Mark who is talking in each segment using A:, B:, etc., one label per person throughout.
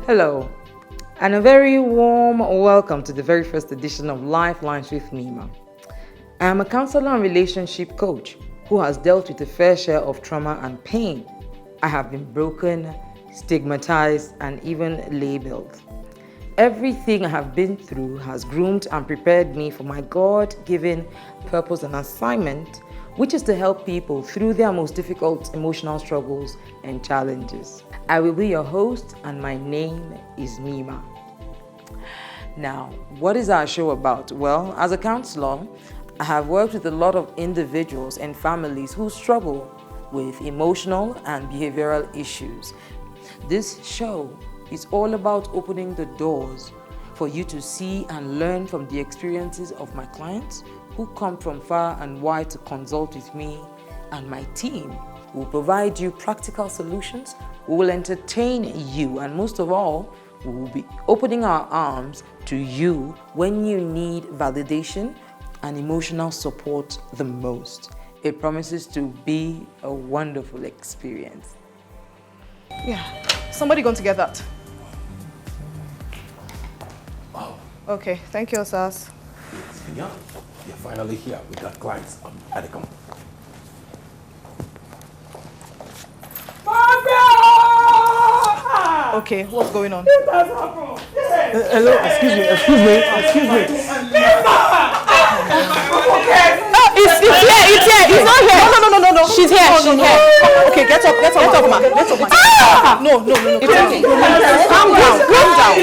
A: Hello, and a very warm welcome to the very first edition of Lifelines with Nima. I am a counselor and relationship coach who has dealt with a fair share of trauma and pain. I have been broken, stigmatized, and even labeled. Everything I have been through has groomed and prepared me for my God-given purpose and assignment, which is to help people through their most difficult emotional struggles and challenges. I will be your host, and my name is Nima. Now, what is our show about? Well, as a counselor, I have worked with a lot of individuals and families who struggle with emotional and behavioral issues. This show is all about opening the doors for you to see and learn from the experiences of my clients who come from far and wide to consult with me, and my team will provide you practical solutions. We will entertain you, and most of all, we will be opening our arms to you when you need validation and emotional support the most. It promises to be a wonderful experience.
B: Yeah, somebody going to get that.
C: Oh.
B: Okay, thank you, Sas.
C: Yeah, you're finally here. We got clients. How they come?
B: Okay, what's going on?
C: Hello, excuse me.
B: It's here. He's not here. No. She's here. Okay, get up, ma. No. It's okay. Calm down.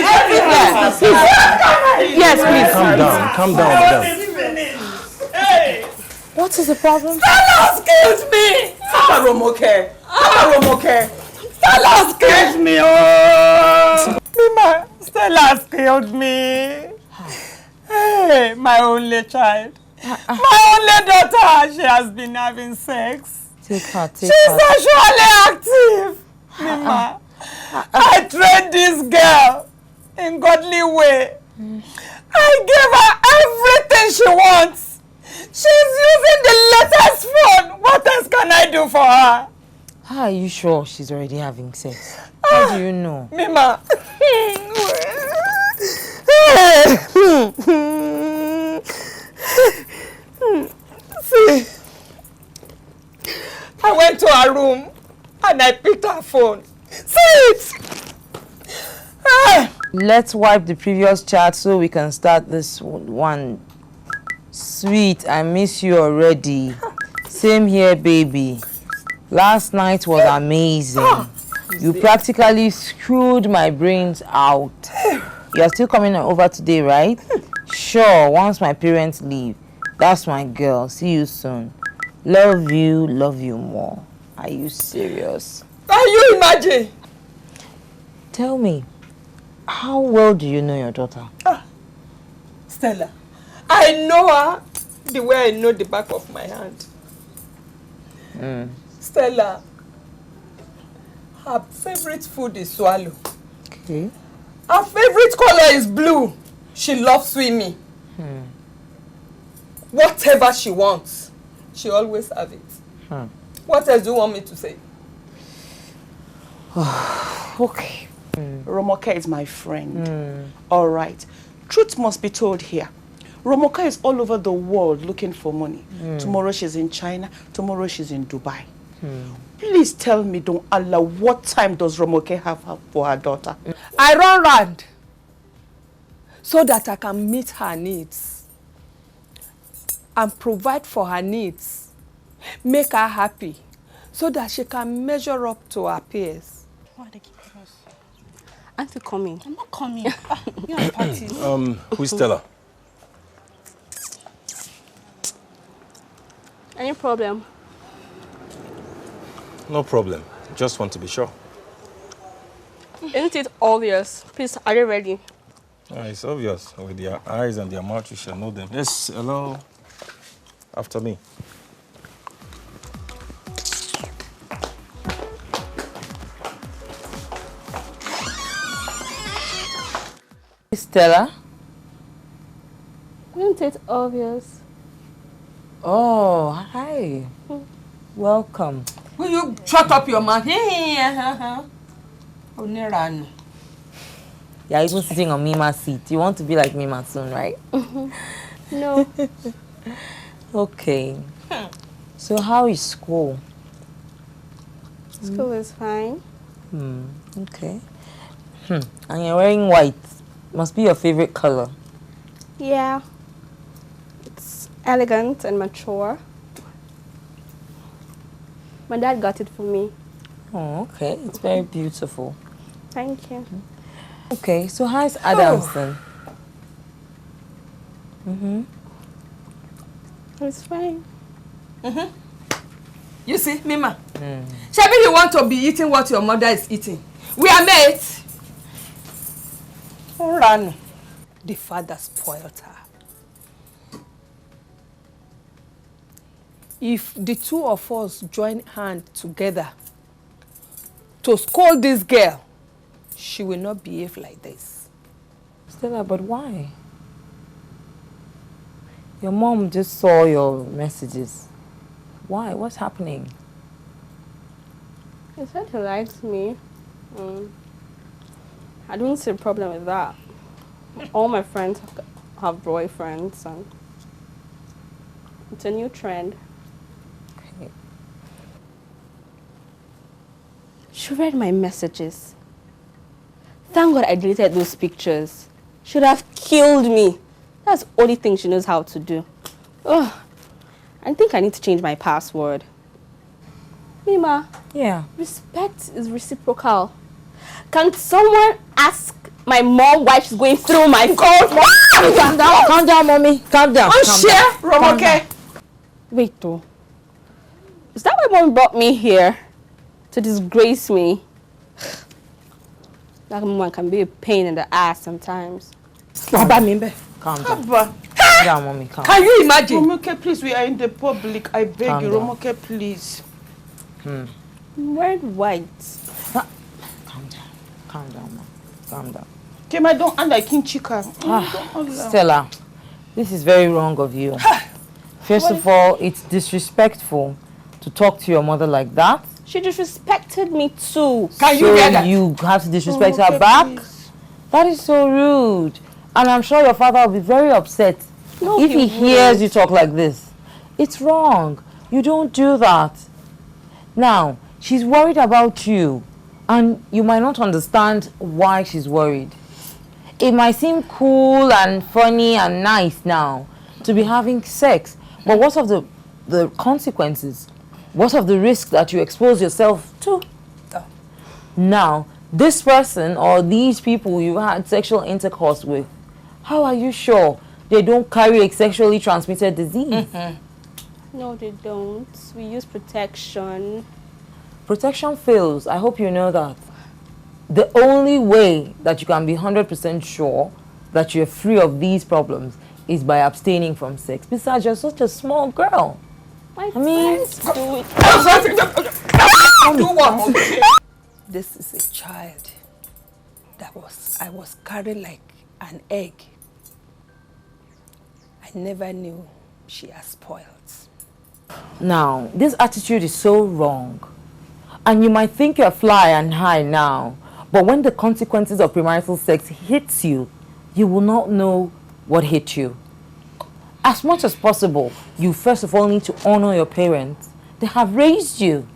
B: Yes, please.
C: Calm down, madam.
D: Hey!
B: What is the problem?
D: Stella killed me! Stella killed me! Oh! Mima, Stella killed me. Hey, my only child. My only daughter, she has been having sex.
B: Take her.
D: She's sexually active. Mima, I trained this girl in godly way. I gave her everything she wants. She's using the latest phone. What else can I do for her?
A: How are you sure she's already having sex? How do you know?
D: Mima. See, I went to her room and I picked her phone. See it?
A: Let's wipe the previous chat so we can start this one. Sweet, I miss you already. Same here, baby. Last night was amazing. You practically screwed my brains out. You're still coming over today, right? Sure, once my parents leave. That's my girl. See you soon. Love you more. Are you serious?
D: Can you imagine?
A: Tell me, how well do you know your daughter?
D: Stella, I know her the way I know the back of my hand. Stella, her favorite food is swallow.
A: Okay.
D: Her favorite color is blue. She loves swimming. Whatever she wants, she always have it. What else do you want me to say?
A: Okay.
E: Romoka is my friend. All right. Truth must be told here. Romoka is all over the world looking for money. Tomorrow she's in China. Tomorrow she's in Dubai. Please tell me, don't Allah, what time does Romoka have for her daughter?
D: I run round so that I can meet her needs and provide for her needs, make her happy, so that she can measure up to her peers.
F: Why are they keeping us? Aren't you coming?
G: I'm not coming. You're at party.
C: Who's Stella?
F: Any problem?
C: No problem. Just want to be sure.
F: Isn't it obvious? Please, are you ready?
C: It's obvious. With their eyes and their mouth, you shall know them. Yes, hello. After me.
A: Stella?
F: Isn't it obvious?
A: Oh, hi. Welcome.
D: Will you shut up your mouth?
A: You're even sitting on Mima's seat. You want to be like Mima soon, right?
F: No.
A: Okay. So how is school?
F: School is fine.
A: Okay. And you're wearing white. Must be your favorite color.
F: Yeah. It's elegant and mature. My dad got it for me.
A: Oh, okay. It's very beautiful.
F: Thank you.
A: Okay, so how's Adams then?
F: It's fine.
D: You see, Mima? Shabi, you want to be eating what your mother is eating. We are mates.
G: Run. The father spoiled her. If the two of us join hands together to scold this girl, she will not behave like this.
A: Stella, but why? Your mom just saw your messages. Why? What's happening?
F: He said he likes me. I don't see a problem with that. All my friends have boyfriends, and it's a new trend.
A: Okay.
F: She read my messages. Thank God I deleted those pictures. Should have killed me. That's the only thing she knows how to do. Oh, I think I need to change my password. Mima,
A: Yeah.
F: respect is reciprocal. Can someone ask my mom why she's going through my phone?
A: Calm down, mommy. Calm down.
D: Share, Romoke.
F: Wait though. Is that why mom brought me here? To disgrace me? That woman can be a pain in the ass sometimes.
A: Calm down.
E: Abba,
A: Calm down, mommy. Calm
D: Can you imagine?
E: Romoke, please, we are in the public. I beg
A: Calm
E: you,
A: down.
E: Romoke, please.
F: I'm wearing white.
A: down. Calm down, mom. Calm down.
E: Kema, don't hand like King Chika.
A: Stella, this is very wrong of you. First of all, it's disrespectful to talk to your mother like that.
F: She disrespected me too.
D: Can you
A: So
D: hear that?
A: you have to disrespect
E: Romoke,
A: her back?
E: please.
A: That is so rude. And I'm sure your father will be very upset
F: No,
A: if he
F: he
A: hears
F: won't.
A: you talk like this. It's wrong. You don't do that. Now, she's worried about you, and you might not understand why she's worried. It might seem cool and funny and nice now to be having sex, but what of the consequences? What of the risk that you expose yourself to? Now, this person or these people you had sexual intercourse with, how are you sure they don't carry a sexually transmitted disease?
F: No, they don't. We use protection.
A: Protection fails. I hope you know that. The only way that you can be 100% sure that you're free of these problems is by abstaining from sex. Besides, you're such a small girl.
F: My
A: mean-
F: friends do it.
D: Do what?
G: This is a child that I was carrying like an egg. I never knew she has spoiled.
A: Now, this attitude is so wrong. And you might think you're fly and high now, but when the consequences of premarital sex hits you, you will not know what hit you. As much as possible, you first of all need to honor your parents. They have raised you.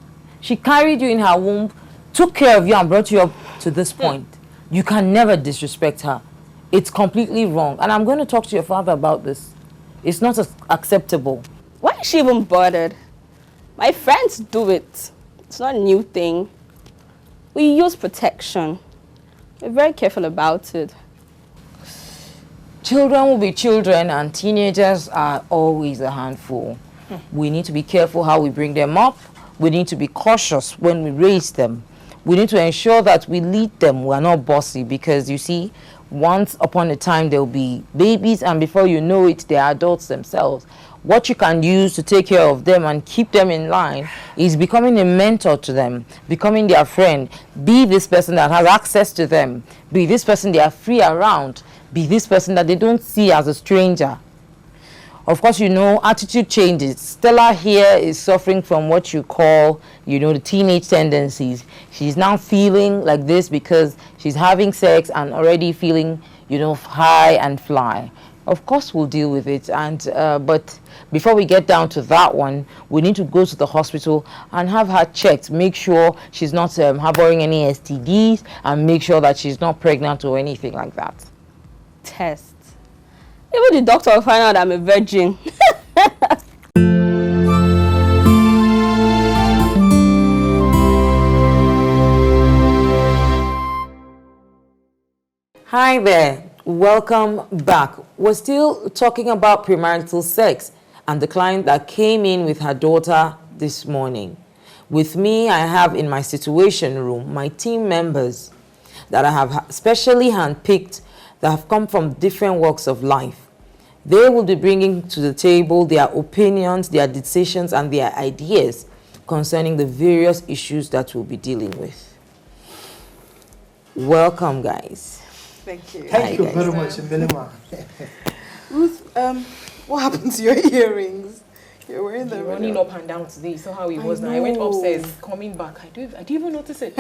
A: She carried you in her womb, took care of you and brought you up to this point. You can never disrespect her. It's completely wrong. And I'm going to talk to your father about this. It's not acceptable.
F: Why is she even bothered? My friends do it. It's not a new thing. We use protection. We're very careful about it.
A: Children will be children and teenagers are always a handful. We need to be careful how we bring them up. We need to be cautious when we raise them. We need to ensure that we lead them. We are not bossy because you see, once upon a time they'll be babies and before you know it, they're adults themselves. What you can use to take care of them and keep them in line is becoming a mentor to them, becoming their friend. Be this person that has access to them. Be this person they are free around. Be this person that they don't see as a stranger. of course, attitude changes. Stella here is suffering from what you call, the teenage tendencies. She's now feeling like this because she's having sex and already feeling, high and fly. Of course, we'll deal with it. But before we get down to that one, we need to go to the hospital and have her checked. Make sure she's not harboring any STDs and make sure that she's not pregnant or anything like that.
F: Test. Even the doctor will find out I'm a virgin.
A: Hi there. Welcome back. We're still talking about premarital sex and the client that came in with her daughter this morning. With me, I have in my situation room my team members that I have specially handpicked that have come from different walks of life. They will be bringing to the table their opinions, their decisions, and their ideas concerning the various issues that we'll be dealing with. Welcome, guys.
H: Thank you.
I: Thank you very much, Milima.
H: Ruth, what happened to your earrings? You're wearing them.
B: Running up and down today. So how it was now. I went upstairs, coming back. I didn't even notice it.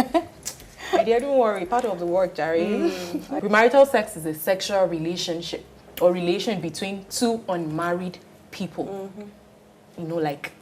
B: My dear, don't worry. Part of the work, Jerry. Premarital sex is a sexual relationship or relation between two unmarried people. Like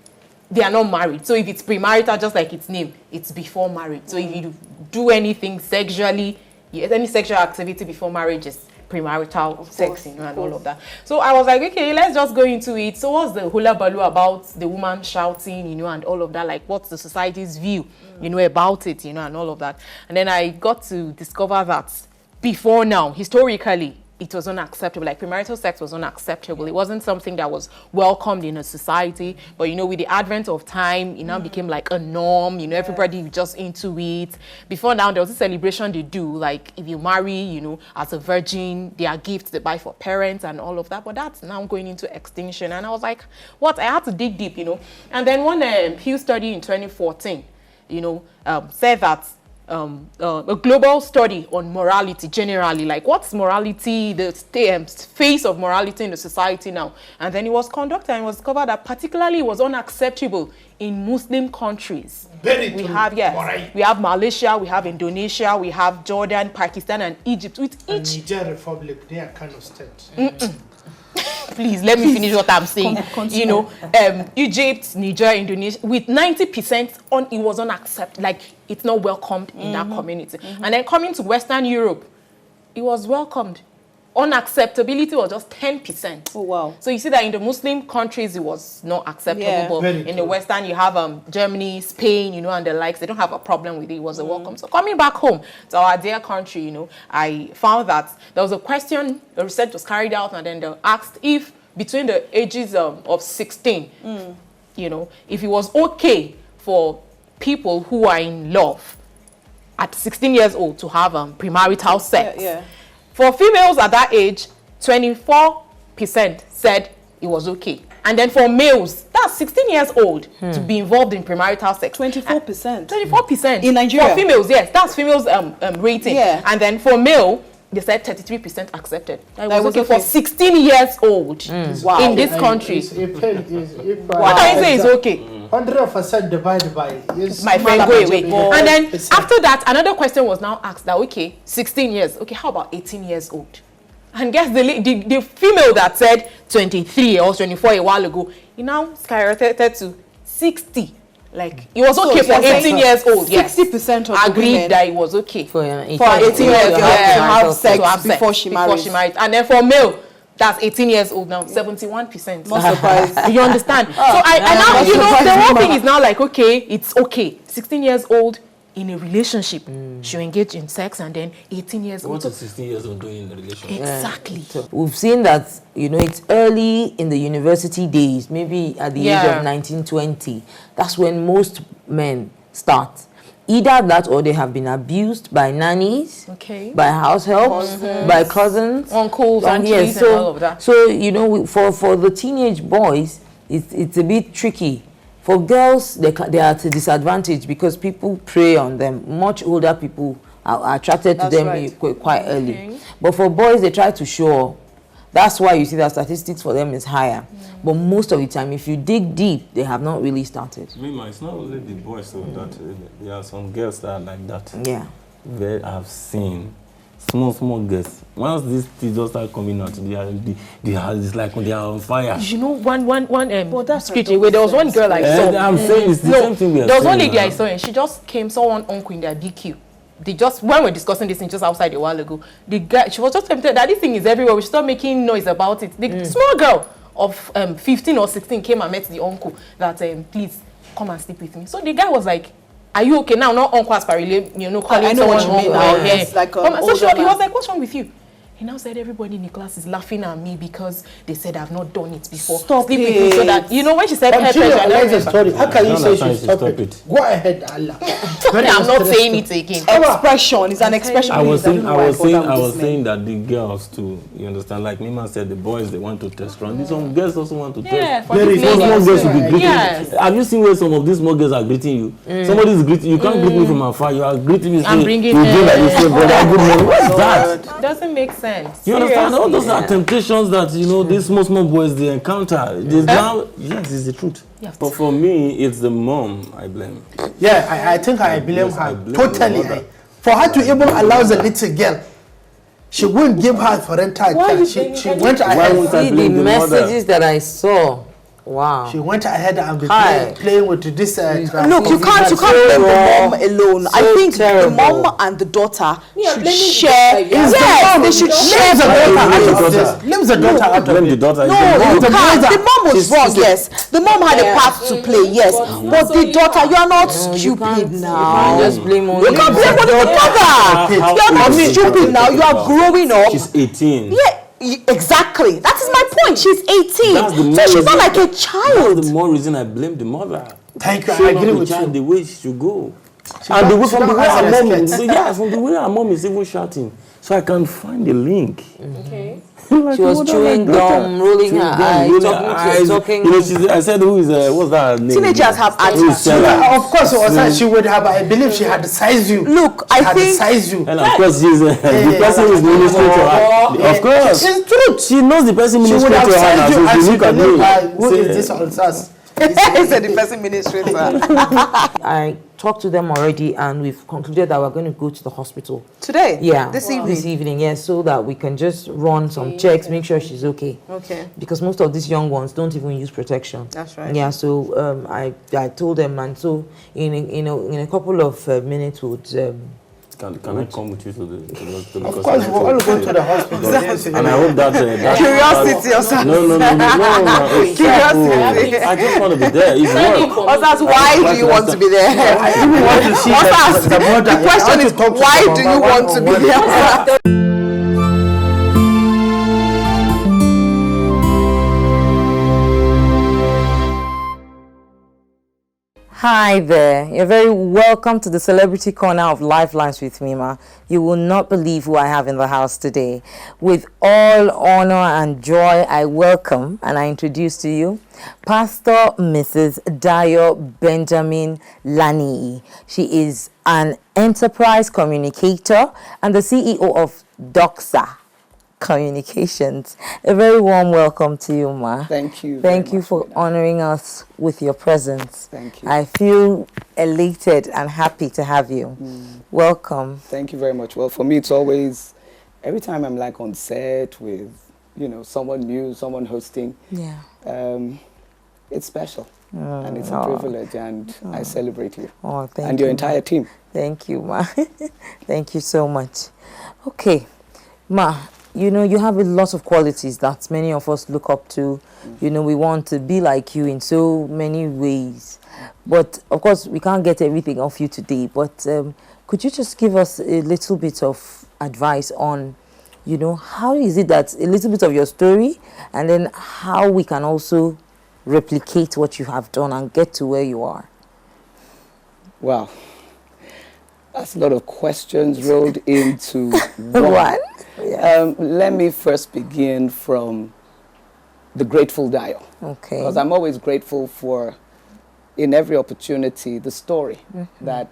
B: they are not married. So if it's premarital, just like its name, it's before marriage. So if you do anything sexually, any sexual activity before marriage is premarital sex, and all of that. So I was like, okay, let's just go into it. So what's the hula baloo about the woman shouting, and all of that? Like, what's the society's view, about it, and all of that. And then I got to discover that before now, historically, it was unacceptable. Like, premarital sex was unacceptable. It wasn't something that was welcomed in a society. But, with the advent of time, it now became like a norm. Everybody just into it. Before now, there was a celebration they do. Like, if you marry, as a virgin, there are gifts they buy for parents and all of that. But that's now going into extinction. And I was like, what? I had to dig deep, And then one Pew study in 2014, said that a global study on morality generally, like what's morality, the face of morality in the society now. And then it was conducted and it was discovered that particularly it was unacceptable in Muslim countries. We have Malaysia, we have Indonesia, we have Jordan, Pakistan, and Egypt. With each
I: Niger Republic, they are kind of states.
B: Please let me finish what I'm saying. Egypt, Niger, Indonesia, with 90% it was unacceptable. Like, it's not welcomed in that community. And then coming to Western Europe, it was welcomed. Unacceptability was just 10%.
H: Oh, wow.
B: So you see that in the Muslim countries, it was not acceptable. But in the Western, you have Germany, Spain, and the likes. They don't have a problem with it. It was a welcome. So coming back home to our dear country, I found that there was a question, the research was carried out, and then they asked if between the ages of 16, if it was okay for people who are in love at 16 years old to have premarital sex. For females at that age, 24% said it was okay. And then for males, that's 16 years old to be involved in premarital sex.
H: 24%?
B: 24%.
H: In Nigeria?
B: For females, yes. That's females rating.
H: Yeah.
B: And then for male, they said 33% accepted. That was okay for 16 years old in this country. What can you say is okay?
I: 100% divided by
B: my friend, go away. And then after that, another question was now asked that, okay, 16 years. Okay, how about 18 years old? And guess the female that said 23 or 24 a while ago, it now skyrocketed to 60. Like, it was okay for 18 years old.
H: 60% of
B: agreed
H: women
B: that it was okay
A: for 18
B: years old
H: to have sex before she marries.
B: And then for male, that's 18 years old now, 71%.
H: Not surprised.
B: You understand? So I now, the whole thing is now like, okay, it's okay. 16 years old in a relationship, she'll engage in sex, and then 18 years old.
J: What is 16 years old doing in a relationship?
B: Exactly.
A: So we've seen that, it's early in the university days, maybe at the age of 19, 20. That's when most men start. Either that or they have been abused by nannies, by house helps, by cousins,
B: uncles, aunties, and all of that.
A: So, for the teenage boys, it's a bit tricky. For girls, they are at a disadvantage because people prey on them. Much older people are attracted to them quite early. But for boys, they try to show. That's why you see that statistics for them is higher. But most of the time, if you dig deep, they have not really started.
C: Mima, it's not only the boys, so that there are some girls that are like that.
A: Yeah.
C: Where I've seen small girls. Once these things just start coming out, it's like they are on fire.
B: You know, one speech where there was one girl I saw.
C: I'm saying it's the same thing we are saying.
B: There was one lady I saw, and she just came, saw one uncle in their DQ. They just, when we're discussing this thing just outside a while ago, the guy, she was just tempted that this thing is everywhere. We start making noise about it. The small girl of 15 or 16 came and met the uncle that, please come and sleep with me. So the guy was like, are you okay now? Not uncle aspirally, you know, calling someone wrong now.
H: Yes, like
B: so he was like, what's wrong with you? He now said everybody in the class is laughing at me because they said I've not done it before.
H: Stop
B: Sleep with me so that, you know, when she said
I: I'm sure
B: pressure, I don't remember.
I: story. How can you say she
C: Sometimes
I: stop
C: stop
I: it?
C: it.
I: Go ahead, Allah.
B: I'm not saying it again.
H: Expression is an expression.
C: I was
H: Please,
C: saying,
H: don't know why
C: I
H: bother
C: was
H: with this
C: saying that the girls too. You understand? Like Mima said, the boys they want to test run. These some girls also want to
B: Yeah,
C: test.
B: for these
C: Small
B: ladies.
C: girls will be greeting.
B: Yes.
C: Have you seen where some of these small girls are greeting you? Somebody is greeting you. Can't greet me from afar. You are greeting me.
B: I'm bringing
C: you do like this, brother. Good morning. What's that?
B: Doesn't make sense.
C: You understand? All those are
A: Yeah.
C: temptations that these small boys they encounter. Now, yes, it's the truth.
B: Yeah.
C: But for me, it's the mom I blame.
I: Yeah, I think I blame
C: Yes,
I: her
C: I blame
I: totally.
C: the mother.
I: For her to even allow the little girl, she wouldn't give her parental care. She went
C: Why
I: ahead.
C: won't I
A: See the
C: blame the mother?
A: messages that I saw. Wow.
I: She went ahead and be
A: Hi.
I: playing with this.
H: Look, you can't blame the mom alone. I
A: So
H: think
A: terrible.
H: the mom and the daughter should
G: blaming
H: share.
G: the daughter.
H: Yes, they should share.
I: Leave the daughter out
C: Blame
I: of
C: the
I: this.
C: daughter.
I: Leave the daughter out of
C: Blame the
I: it.
C: daughter.
H: No,
C: It's the
H: you
C: mom.
H: can't. The mom was
C: She's-
H: wrong, yes. The mom had a part to play, yes.
G: But
H: But the daughter, you are not
A: You
H: stupid
A: can't
H: now.
A: just blame only
H: You can't blame only the mother.
C: How
H: You are not
C: old is
H: stupid
C: she?
H: now. You are growing up.
C: She's 18.
H: Yeah, exactly. That is my point. She's 18.
C: That's the
H: So she's
C: more
H: not like a
C: reason- That's
H: child.
C: the more reason I blame the mother.
I: Thank you.
C: Show
I: I
C: not
I: agree
C: the
I: with
C: child
I: you.
C: the way she should go.
I: She
C: And
I: don't-
C: the
I: she
C: way from the
I: don't
C: way
I: have
C: her mom,
I: respect.
C: yeah, from the way her mom is even shouting, so I can find the link.
G: Okay.
C: Like,
A: She was
C: mother,
A: chewing
C: like daughter.
A: gum, rolling her eyes,
C: rolling
A: talking
C: her
A: to-
C: eyes.
A: talking-
C: You know, I said, who is what's that name?
H: Teenagers have
C: Who is
H: attitude.
C: Stella?
I: Yeah, of course, it was her. She would have. I believe she had sized you.
H: Look,
I: She
H: I
I: had
H: think
I: sized you.
C: And of course, she's the person who is ministering to her. Of course,
I: It's truth.
C: she knows the person
I: She would
C: ministering
I: have
C: to her now.
I: sized you
C: So
I: and
C: she
I: she
C: look at
I: believe,
C: me.
I: who
C: say,
I: is this on us?
H: he said the person administrator.
A: I talked to them already, and we've concluded that we're going to go to the hospital.
H: Today?
A: Yeah,
H: This evening?
A: This evening, yes, so that we can just run some checks, make sure she's okay.
H: Okay.
A: Because most of these young ones don't even use protection.
H: That's right.
A: Yeah, so I told them, and so in a couple of minutes would.
C: Can I come with you to the
I: Of course, we'll all go to the hospital. Yes,
C: And I hope that
H: Curiosity or something.
C: No. It's
H: Curiosity.
C: simple. I just want to be there. It's work.
H: Osas, why do you want to be there?
I: I even want to see
H: Osas,
I: the mother.
H: the question is, why do you want to be there?
A: Hi there. You're very welcome to the Celebrity Corner of Lifelines with Mima. You will not believe who I have in the house today. With all honor and joy, I welcome and I introduce to you Pastor Mrs. Dayo Benjamin Lani. She is an enterprise communicator and the CEO of Doxa Communications. A very warm welcome to you, Ma.
K: Thank you.
A: Thank you for honoring us with your presence.
K: Thank you.
A: I feel elated and happy to have you. Welcome.
K: Thank you very much. Well, for me, it's always, every time I'm like on set with, someone new, someone hosting,
A: Yeah.
K: it's special. And it's a privilege, and I celebrate you.
A: Oh, thank you.
K: And your entire team.
A: Thank you, Ma. Thank you so much. Okay, Ma, you have a lot of qualities that many of us look up to. We want to be like you in so many ways. But, of course, we can't get everything off you today. But could you just give us a little bit of advice on, how is it that a little bit of your story and then how we can also replicate what you have done and get to where you are?
K: Wow. That's a lot of questions rolled into
A: One. Yeah.
K: Let me first begin from the grateful dial.
A: Okay.
K: Because I'm always grateful for, in every opportunity, the story that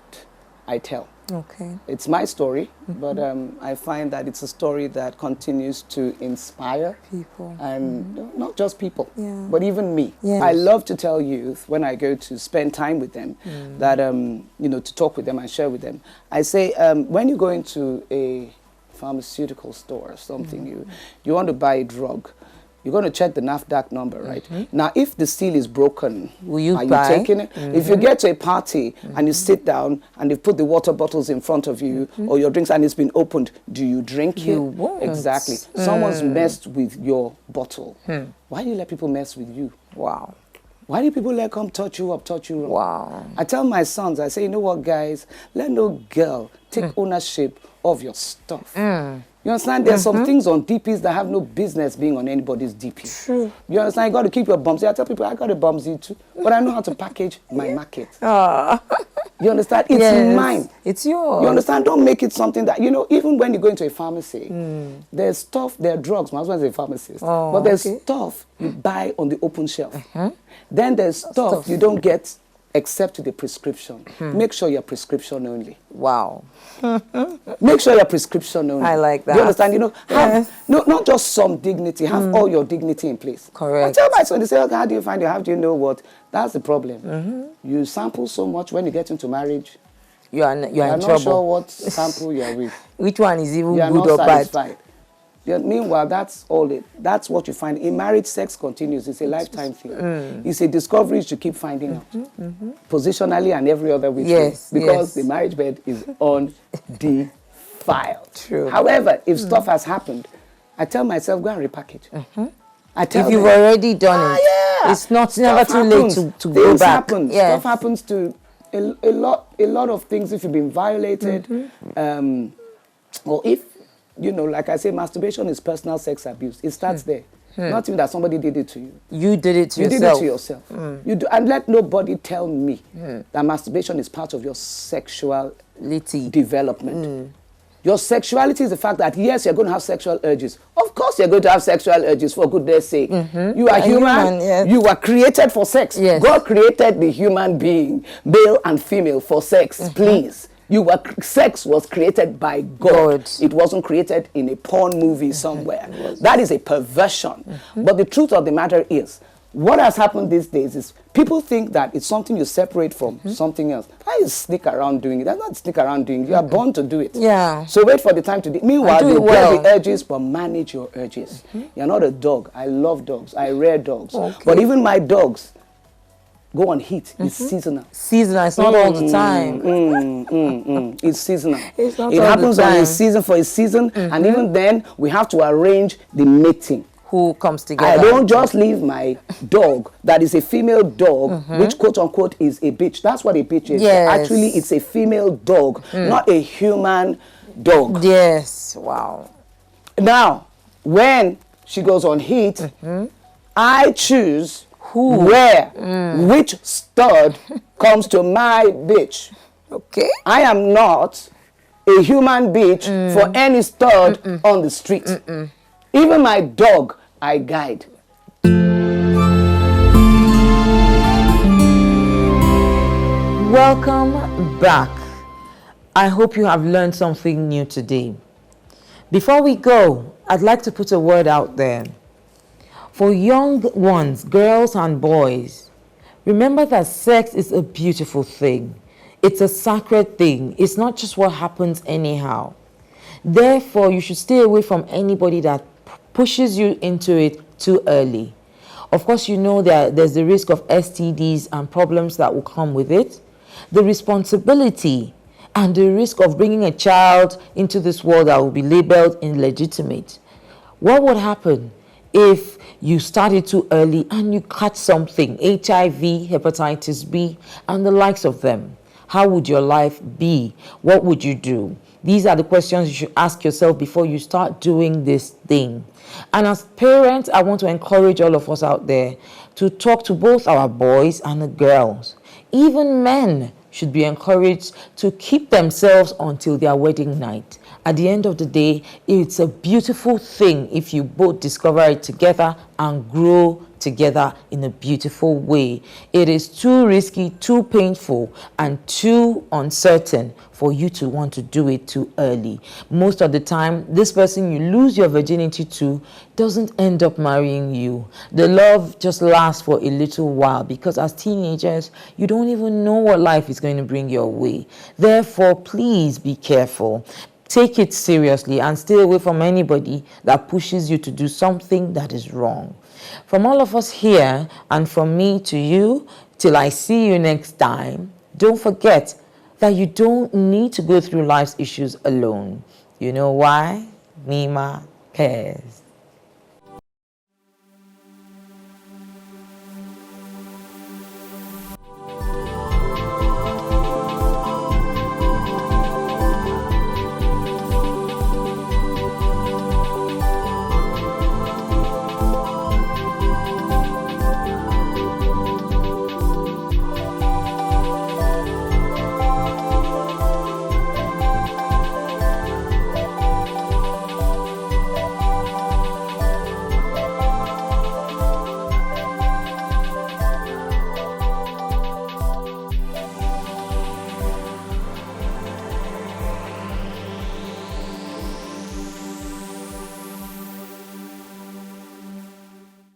K: I tell.
A: Okay.
K: It's my story, but I find that it's a story that continues to inspire
A: People.
K: and not just people,
A: Yeah.
K: but even me.
A: Yes.
K: I love to tell youth when I go to spend time with them that, to talk with them and share with them. I say, when you go into a pharmaceutical store or something, you want to buy a drug, you're going to check the NAFDAC number, right? Now, if the seal is broken,
A: will you
K: are
A: buy?
K: you taking it? If you get to a party and you sit down and they put the water bottles in front of you or your drinks and it's been opened, do you drink it?
A: You won't.
K: Exactly. Someone's messed with your bottle. Why do you let people mess with you?
A: Wow.
K: Why do people let come touch you up, touch you wrong?
A: Wow.
K: I tell my sons, I say, you know what, guys? Let no girl take ownership of your stuff. You understand? There's some things on DPs that have no business being on anybody's DP.
A: True.
K: You understand? You got to keep your bumsy. I tell people, I got a bumsy too, but I know how to package my market. You understand? It's mine.
A: It's yours.
K: You understand? Don't make it something that, even when you go into a pharmacy, there's stuff, there are drugs. My husband's a pharmacist. But there's stuff you buy on the open shelf. Then there's stuff you don't get except with a prescription. Make sure you're prescription only.
A: Wow.
K: Make sure you're prescription only.
A: I like that.
K: You understand? Have, not just some dignity, have all your dignity in place.
A: Correct.
K: I tell my son, they say, okay, how do you find it? How do you know what? That's the problem. You sample so much when you get into marriage.
A: You are in
K: not
A: trouble.
K: Sure what sample you are with.
A: Which one is even
K: you are
A: good
K: not
A: or
K: satisfied.
A: bad?
K: Yeah, meanwhile, that's what you find. In marriage, sex continues. It's a lifetime thing. It's a discovery you should keep finding out. Positionally and every other way.
A: Yes,
K: because the marriage bed is undefiled.
A: True.
K: However, if stuff has happened, I tell myself, go and repackage. I tell
A: if you've
K: them,
A: already done it, it's never
K: Stuff
A: too
K: happens.
A: late to go
K: Things
A: back.
K: happen.
A: Yes.
K: Stuff happens to a lot of things if you've been violated, or if, like I say, masturbation is personal sex abuse. It starts there. Not even that somebody did it to you.
A: You did it to
K: You
A: yourself.
K: did it to yourself. You do, and let nobody tell me that masturbation is part of your sexuality development. Your sexuality is the fact that, yes, you're going to have sexual urges. Of course you're going to have sexual urges, for goodness sake. You are human.
A: Yes.
K: You were created for sex.
A: Yes.
K: God created the human being, male and female, for sex. Please. Sex was created by God. It wasn't created in a porn movie somewhere. That is a perversion. But the truth of the matter is, what has happened these days is people think that it's something you separate from something else. Why you sneak around doing it? That's not sneak around doing it. You are born to do it.
A: Yeah.
K: So wait for the time to do it. Meanwhile,
A: do it
K: you
A: well.
K: get the urges, but manage your urges. You're not a dog. I love dogs. I rear dogs.
A: Okay.
K: But even my dogs go on heat. It's seasonal.
A: Seasonal. It's not all the time.
K: It's seasonal.
A: It's not
K: it
A: all
K: happens
A: the
K: on
A: time.
K: a season for a season, and even then we have to arrange the mating.
A: Who comes together?
K: I don't just leave my dog that is a female dog, which quote unquote is a bitch. That's what a bitch is.
A: Yes.
K: Actually, it's a female dog, not a human dog.
A: Yes. Wow.
K: Now, when she goes on heat, I choose which stud comes to my bitch.
A: Okay.
K: I am not a human bitch for any stud on the street. Even my dog, I guide.
A: Welcome back. I hope you have learned something new today. Before we go, I'd like to put a word out there. For young ones, girls and boys, remember that sex is a beautiful thing. It's a sacred thing. It's not just what happens anyhow. Therefore, you should stay away from anybody that pushes you into it too early. Of course, you know that there's the risk of STDs and problems that will come with it. The responsibility and the risk of bringing a child into this world that will be labeled illegitimate. What would happen if you started too early and you catch something, HIV, hepatitis B, and the likes of them? How would your life be? What would you do? These are the questions you should ask yourself before you start doing this thing. And as parents, I want to encourage all of us out there to talk to both our boys and the girls. Even men should be encouraged to keep themselves until their wedding night. At the end of the day, it's a beautiful thing if you both discover it together and grow together in a beautiful way. It is too risky, too painful, and too uncertain for you to want to do it too early. Most of the time, this person you lose your virginity to doesn't end up marrying you. The love just lasts for a little while because as teenagers, you don't even know what life is going to bring your way. Therefore, please be careful. Take it seriously and stay away from anybody that pushes you to do something that is wrong. From all of us here and from me to you, till I see you next time, don't forget that you don't need to go through life's issues alone. You know why? Nima cares.